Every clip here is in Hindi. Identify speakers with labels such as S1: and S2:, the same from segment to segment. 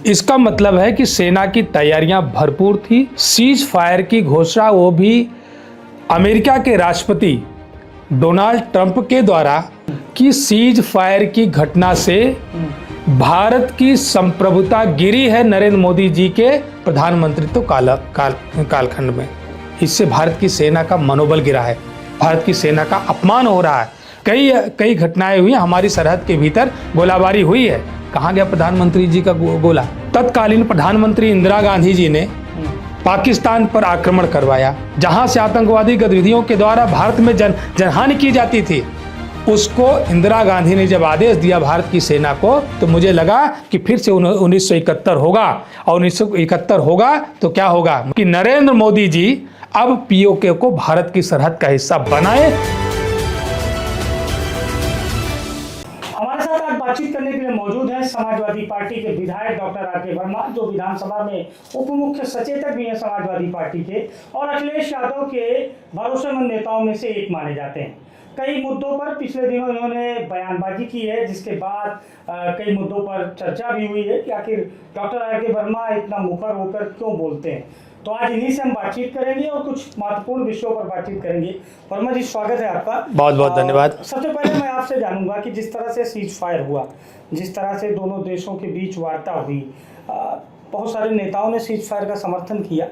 S1: इसका मतलब है कि सेना की तैयारियां भरपूर थी। सीज फायर की घोषणा वो भी अमेरिका के राष्ट्रपति डोनाल्ड ट्रंप के द्वारा कि सीज फायर की घटना से भारत की संप्रभुता गिरी है नरेंद्र मोदी जी के प्रधानमंत्रित्व कालखंड में। इससे भारत की सेना का मनोबल गिरा है, भारत की सेना का अपमान हो रहा है। कई घटनाएं हुई, हमारी सरहद के भीतर गोलाबारी हुई है। कहाँ गया प्रधानमंत्री जी का गोला? तत्कालीन प्रधानमंत्री इंदिरा गांधी जी ने पाकिस्तान पर आक्रमण करवाया, जहां से आतंकवादी गतिविधियों के द्वारा भारत में जनहानि की जाती थी। उसको इंदिरा गांधी ने जब आदेश दिया भारत की सेना को, तो मुझे लगा कि फिर से 1971 होगा, और 1971 होगा तो क्या होगा कि नरेंद्र मोदी जी अब पीओके को भारत की सरहद का हिस्सा बनाए।
S2: हमारे साथ आज बातचीत करने के लिए मौजूद हैं समाजवादी पार्टी के विधायक डॉक्टर आर.के. वर्मा, जो विधानसभा में उप मुख्य सचेतक भी हैं समाजवादी पार्टी के, और अखिलेश यादव के भरोसेमंद नेताओं में से एक माने जाते हैं। कई मुद्दों पर पिछले दिनों इन्होंने बयानबाजी की है, जिसके बाद कई मुद्दों पर चर्चा भी हुई है कि आखिर डॉक्टर आर.के. वर्मा इतना मुखर होकर क्यों बोलते हैं। तो आज इन्हीं से हम बातचीत करेंगे और कुछ महत्वपूर्ण विषयों पर बातचीत करेंगे। वर्मा जी, स्वागत है आपका।
S1: बहुत बहुत धन्यवाद।
S2: सबसे पहले मैं आपसे जानूंगा कि जिस तरह से सीज फायर हुआ, जिस तरह से दोनों देशों के बीच वार्ता हुई, बहुत सारे नेताओं ने सीज फायर का समर्थन किया,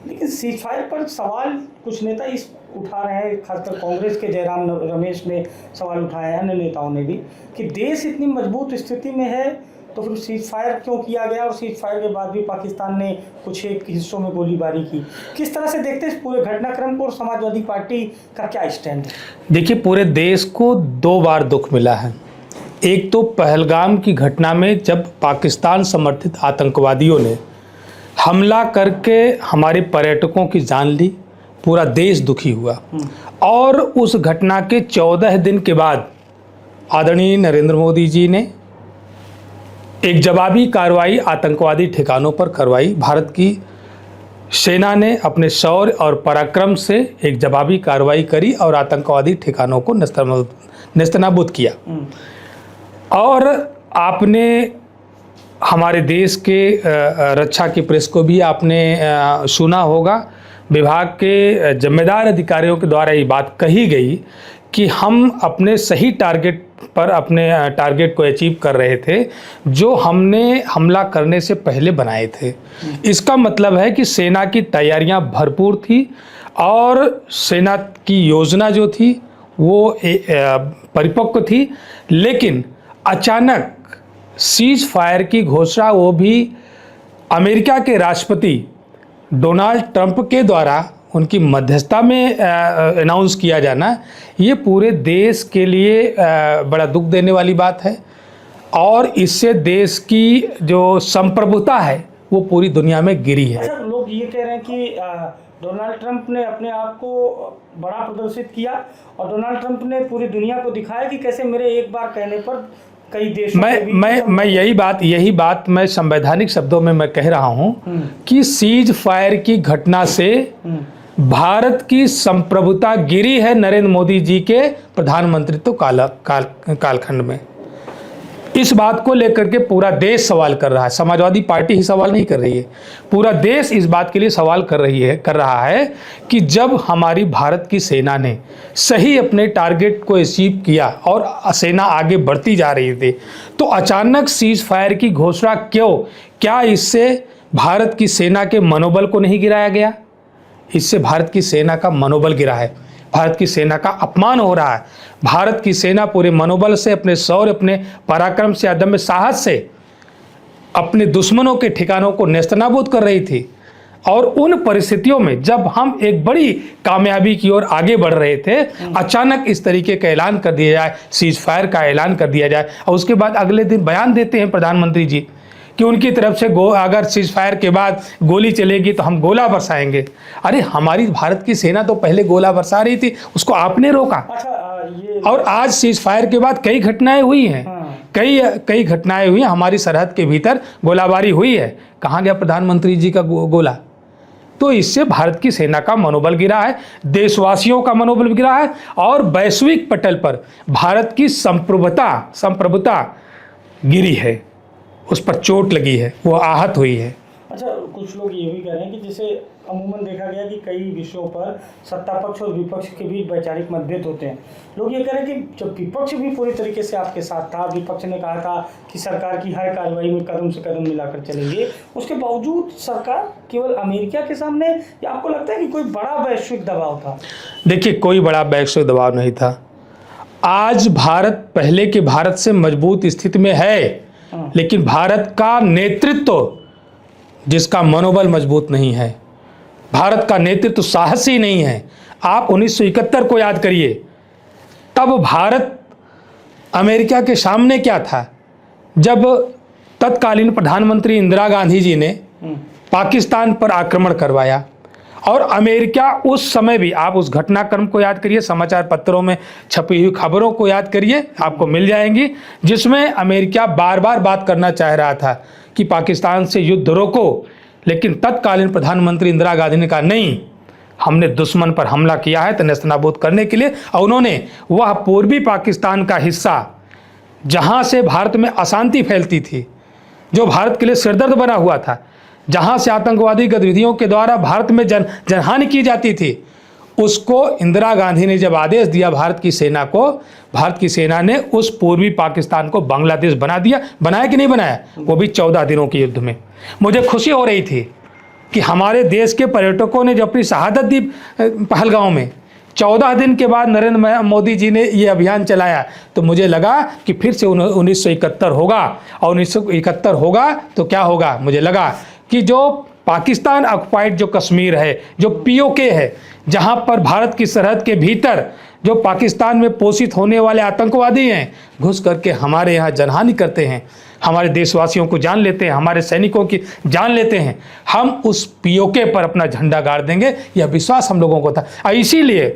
S2: लेकिन सीज फायर पर सवाल कुछ नेता इस उठा रहे हैं, खासकर कांग्रेस के जयराम रमेश ने सवाल उठाया है, अन्य नेताओं ने भी, कि देश इतनी मजबूत स्थिति में है तो फिर सीज फायर क्यों किया गया, और सीज फायर के बाद भी पाकिस्तान ने कुछ एक हिस्सों में गोलीबारी की। किस तरह से देखते हैं इस पूरे घटनाक्रम को, और समाजवादी पार्टी का क्या स्टैंड है?
S1: देखिए, पूरे देश को 2 बार दुख मिला है। एक तो पहलगाम की घटना में, जब पाकिस्तान समर्थित आतंकवादियों ने हमला करके हमारे पर्यटकों की जान ली, पूरा देश दुखी हुआ। और उस घटना के 14 दिन के बाद आदरणीय नरेंद्र मोदी जी ने एक जवाबी कार्रवाई आतंकवादी ठिकानों पर करवाई। भारत की सेना ने अपने शौर्य और पराक्रम से एक जवाबी कार्रवाई करी और आतंकवादी ठिकानों को नेस्तनाबूद किया। और आपने हमारे देश के रक्षा की प्रेस को भी आपने सुना होगा, विभाग के जिम्मेदार अधिकारियों के द्वारा ये बात कही गई कि हम अपने सही टारगेट पर अपने टारगेट को अचीव कर रहे थे, जो हमने हमला करने से पहले बनाए थे। इसका मतलब है कि सेना की तैयारियां भरपूर थी, और सेना की योजना जो थी वो परिपक्व थी। लेकिन अचानक सीज फायर की घोषणा वो भी अमेरिका के राष्ट्रपति डोनाल्ड ट्रंप के द्वारा उनकी मध्यस्थता में अनाउंस किया जाना, ये पूरे देश के लिए बड़ा दुख देने वाली बात है। और इससे देश की जो संप्रभुता है वो पूरी दुनिया में गिरी है।
S2: अच्छा, लोग ये कह रहे हैं कि डोनाल्ड ट्रंप ने अपने आप को बड़ा प्रदर्शित किया, और डोनाल्ड ट्रंप ने पूरी दुनिया को दिखाया कि कैसे मेरे एक बार कहने पर कई देशों
S1: मैं यही बात मैं संवैधानिक शब्दों में मैं कह रहा हूं कि सीज फायर की घटना से भारत की संप्रभुता गिरी है नरेंद्र मोदी जी के प्रधानमंत्रित्व कालखंड में। इस बात को लेकर के पूरा देश सवाल कर रहा है। समाजवादी पार्टी ही सवाल नहीं कर रही है, पूरा देश इस बात के लिए सवाल कर रहा है कि जब हमारी भारत की सेना ने सही अपने टारगेट को अचीव किया और सेना आगे बढ़ती जा रही थी, तो अचानक सीज फायर की घोषणा क्यों? क्या इससे भारत की सेना के मनोबल को नहीं गिराया गया? इससे भारत की सेना का मनोबल गिरा है, भारत की सेना का अपमान हो रहा है। भारत की सेना पूरे मनोबल से, अपने शौर्य, अपने पराक्रम से, अदम्य साहस से अपने दुश्मनों के ठिकानों को नेस्तनाबूद कर रही थी। और उन परिस्थितियों में जब हम एक बड़ी कामयाबी की ओर आगे बढ़ रहे थे, अचानक इस तरीके का ऐलान कर दिया जाए, सीज फायर का ऐलान कर दिया जाए, और उसके बाद अगले दिन बयान देते हैं प्रधानमंत्री जी कि उनकी तरफ से अगर सीज फायर के बाद गोली चलेगी तो हम गोला बरसाएंगे। अरे, हमारी भारत की सेना तो पहले गोला बरसा रही थी, उसको आपने रोका। और आज सीज फायर के बाद कई घटनाएं हुई हैं, कई घटनाएं हुई हैं, हमारी सरहद के भीतर गोलाबारी हुई है। कहाँ गया प्रधानमंत्री जी का गोला? तो इससे भारत की सेना का मनोबल गिरा है, देशवासियों का मनोबल गिरा है, और वैश्विक पटल पर भारत की संप्रभुता गिरी है। उस पर चोट लगी है, वो आहत हुई है।
S2: अच्छा, कुछ लोग ये भी कह रहे हैं कि जैसे अमूमन देखा गया कि कई विषयों पर सत्ता पक्ष और विपक्ष के बीच वैचारिक मतभेद होते हैं। लोग ये कह रहे हैं कि जब विपक्ष भी पूरी तरीके से आपके साथ था, विपक्ष ने कहा था कि सरकार की हर कार्रवाई में कदम से कदम मिलाकर चलेंगे, उसके बावजूद सरकार केवल अमेरिका के सामने, या आपको लगता है कि कोई बड़ा वैश्विक दबाव था?
S1: देखिए, कोई बड़ा वैश्विक दबाव नहीं था। आज भारत पहले के भारत से मजबूत स्थिति में है, लेकिन भारत का नेतृत्व, जिसका मनोबल मजबूत नहीं है, भारत का नेतृत्व साहसी नहीं है। आप 1971 को याद करिए, तब भारत अमेरिका के सामने क्या था, जब तत्कालीन प्रधानमंत्री इंदिरा गांधी जी ने पाकिस्तान पर आक्रमण करवाया, और अमेरिका उस समय भी, आप उस घटनाक्रम को याद करिए, समाचार पत्रों में छपी हुई खबरों को याद करिए, आपको मिल जाएंगी, जिसमें अमेरिका बार बार बात करना चाह रहा था कि पाकिस्तान से युद्ध रोको, लेकिन तत्कालीन प्रधानमंत्री इंदिरा गांधी ने कहा नहीं, हमने दुश्मन पर हमला किया है तो नेस्तनाबूद करने के लिए। और उन्होंने वह पूर्वी पाकिस्तान का हिस्सा, जहां से भारत में अशांति फैलती थी, जो भारत के लिए सिरदर्द बना हुआ था, जहां से आतंकवादी गतिविधियों के द्वारा भारत में जनहानि की जाती थी, उसको इंदिरा गांधी ने जब आदेश दिया भारत की सेना को, भारत की सेना ने उस पूर्वी पाकिस्तान को बांग्लादेश बना दिया। बनाया कि नहीं बनाया? वो भी 14 दिनों के युद्ध में। मुझे खुशी हो रही थी कि हमारे देश के पर्यटकों ने जो अपनी शहादत दी पहलगांव में, 14 दिन के बाद नरेंद्र मोदी जी ने ये अभियान चलाया, तो मुझे लगा कि फिर से 1971 होगा, और 1971 होगा तो क्या होगा, मुझे लगा कि जो पाकिस्तान ऑक्युपाइड जो कश्मीर है, जो पीओके है, जहां पर भारत की सरहद के भीतर जो पाकिस्तान में पोषित होने वाले आतंकवादी हैं, घुस करके हमारे यहाँ जनहानि करते हैं, हमारे देशवासियों को जान लेते हैं, हमारे सैनिकों की जान लेते हैं, हम उस पीओके पर अपना झंडा गाड़ देंगे, यह विश्वास हम लोगों को था। और इसीलिए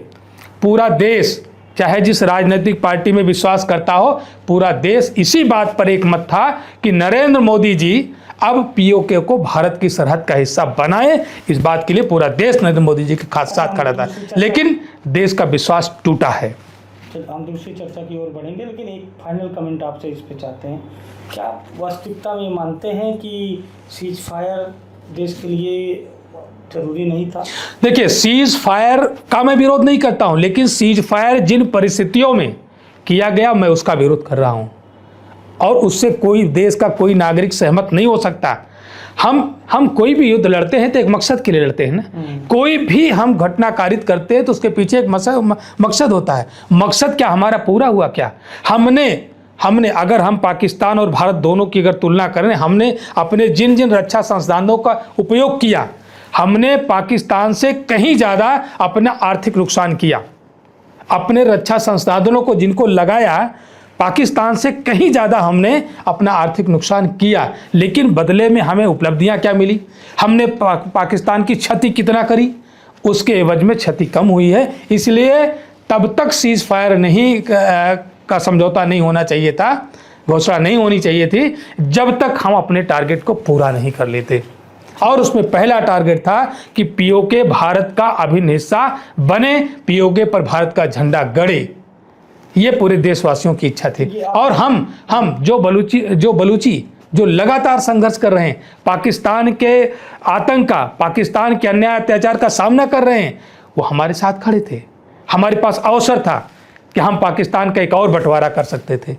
S1: पूरा देश, चाहे जिस राजनीतिक पार्टी में विश्वास करता हो, पूरा देश इसी बात पर एक मत था कि नरेंद्र मोदी जी अब पीओके को भारत की सरहद का हिस्सा बनाए। इस बात के लिए पूरा देश नरेंद्र मोदी जी के साथ खड़ा था, लेकिन देश का विश्वास टूटा है।
S2: हम दूसरी चर्चा की ओर बढ़ेंगे, लेकिन एक फाइनल कमेंट आपसे इस पे चाहते हैं। क्या आप वास्तविकता में मानते हैं कि सीज फायर देश के लिए जरूरी नहीं था?
S1: देखिए, सीज फायर का मैं विरोध नहीं करता हूं, लेकिन सीज फायर जिन परिस्थितियों में किया गया, मैं उसका विरोध कर रहा हूं, और उससे कोई देश का कोई नागरिक सहमत नहीं हो सकता। हम कोई भी युद्ध लड़ते हैं तो एक मकसद के लिए लड़ते हैं ना। कोई भी हम घटना कारित करते हैं तो उसके पीछे एक मकसद होता है। मकसद क्या हमारा पूरा हुआ? क्या हमने अगर हम पाकिस्तान और भारत दोनों की अगर तुलना करें, हमने अपने जिन जिन रक्षा संसाधनों का उपयोग किया, हमने पाकिस्तान से कहीं ज़्यादा अपना आर्थिक नुकसान किया। अपने रक्षा संसाधनों को जिनको लगाया, पाकिस्तान से कहीं ज़्यादा हमने अपना आर्थिक नुकसान किया, लेकिन बदले में हमें उपलब्धियां क्या मिली? हमने पाकिस्तान की क्षति कितना करी? उसके एवज में क्षति कम हुई है। इसलिए तब तक सीज फायर नहीं का समझौता नहीं होना चाहिए था, घोषणा नहीं होनी चाहिए थी, जब तक हम अपने टारगेट को पूरा नहीं कर लेते। और उसमें पहला टारगेट था कि पीओके भारत का अभिन्न हिस्सा बने, पीओके पर भारत का झंडा गड़े। ये पूरे देशवासियों की इच्छा थी। और हम जो बलूची जो लगातार संघर्ष कर रहे हैं, पाकिस्तान के आतंक का, पाकिस्तान के अन्याय अत्याचार का सामना कर रहे हैं, वो हमारे साथ खड़े थे। हमारे पास अवसर था कि हम पाकिस्तान का एक और बंटवारा कर सकते थे।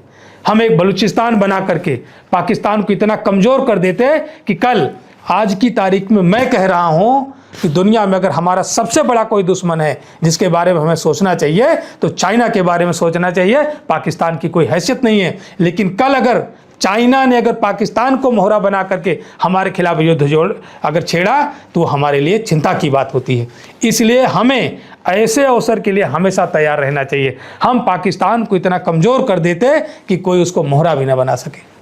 S1: हम एक बलूचिस्तान बना करके पाकिस्तान को इतना कमज़ोर कर देते कि कल, आज की तारीख में मैं कह रहा हूँ कि दुनिया में अगर हमारा सबसे बड़ा कोई दुश्मन है जिसके बारे में हमें सोचना चाहिए, तो चाइना के बारे में सोचना चाहिए। पाकिस्तान की कोई हैसियत नहीं है, लेकिन कल अगर चाइना ने अगर पाकिस्तान को मोहरा बना करके हमारे खिलाफ युद्ध अगर छेड़ा, तो हमारे लिए चिंता की बात होती है। इसलिए हमें ऐसे अवसर के लिए हमेशा तैयार रहना चाहिए। हम पाकिस्तान को इतना कमज़ोर कर देते कि कोई उसको मोहरा भी ना बना सके।